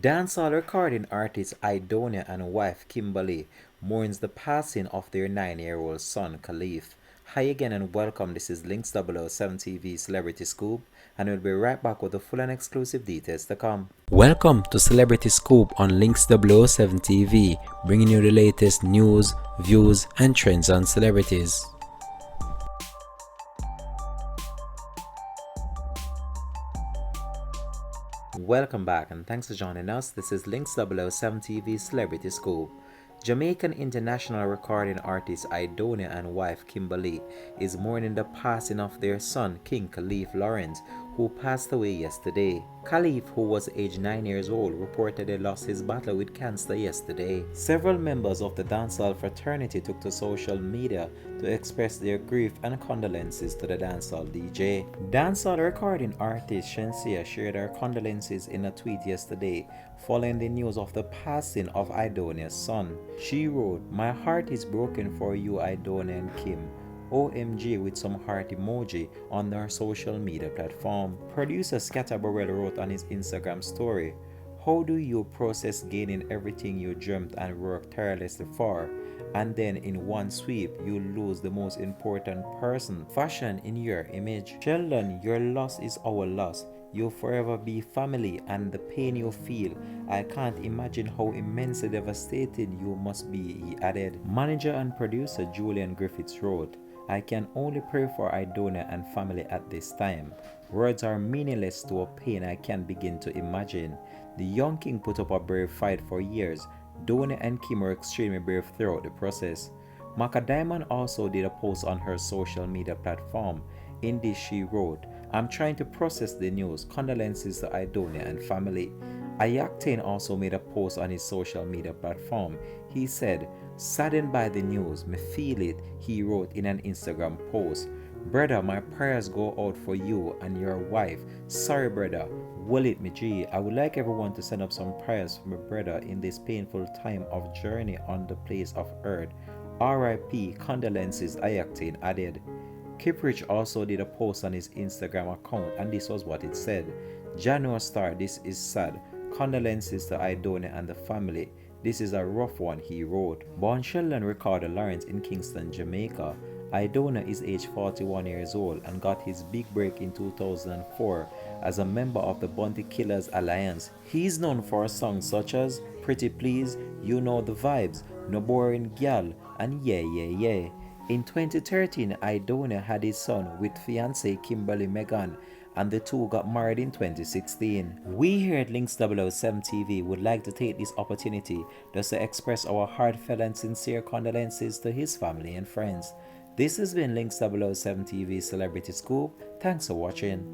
Dancehall recording artist Aidonia and wife Kimberly mourns the passing of their 9-year-old son Khalif. Hi again and welcome. This is Links 007 TV Celebrity Scoop, and we'll be right back with the full and exclusive details to come. Welcome to Celebrity Scoop on Links 007 TV, bringing you the latest news, views, and trends on celebrities. Welcome back and thanks for joining us. This is Links 007 TV Celebrity Scoop. Jamaican international recording artist Aidonia and wife Kimberly is mourning the passing of their son King Khalif Lawrence, who passed away yesterday. Khalif, who was aged 9 years old, reportedly lost his battle with cancer yesterday. Several members of the Dancehall fraternity took to social media to express their grief and condolences to the dancehall DJ. Dancehall recording artist Shensia shared her condolences in a tweet yesterday following the news of the passing of Aidonia's son. She wrote, "My heart is broken for you, Aidonia and Kim. OMG," with some heart emoji on their social media platform. Producer Scatterburrell wrote on his Instagram story, "How do you process gaining everything you dreamt and worked tirelessly for, and then in one sweep you lose the most important person fashioned in your image? Sheldon, your loss is our loss. You'll forever be family, and the pain you feel, I can't imagine how immensely devastated you must be," he added. Manager and producer Julian Griffiths wrote, "I can only pray for Aidonia and family at this time. Words are meaningless to a pain I can't begin to imagine. The young king put up a brave fight for years. Donia and Kim were extremely brave throughout the process." Maka Diamond also did a post on her social media platform. In this she wrote, "I'm trying to process the news. Condolences to Aidonia and family." I-Octane also made a post on his social media platform. He said, "Saddened by the news, me feel it," he wrote in an Instagram post. "Brother, my prayers go out for you and your wife. Sorry brother, will it me G. I would like everyone to send up some prayers for my brother in this painful time of journey on the place of earth. RIP, condolences," I-Octane added. Kiprich also did a post on his Instagram account, and this was what it said. "January Star, this is sad. Condolences to Aidonia and the family. This is a rough one," he wrote. Born Sheldon Ricardo Lawrence in Kingston, Jamaica, Aidonia is age 41 years old and got his big break in 2004 as a member of the Bounty Killers Alliance. He is known for songs such as Pretty Please, You Know the Vibes, No Boring Gal, and Yeah Yeah Yeah. In 2013, Aidonia had his son with fiancée Kimberly Megan, and the two got married in 2016. We here at Links 007 TV would like to take this opportunity just to express our heartfelt and sincere condolences to his family and friends. This has been Links 007 TV Celebrity Scoop. Thanks for watching.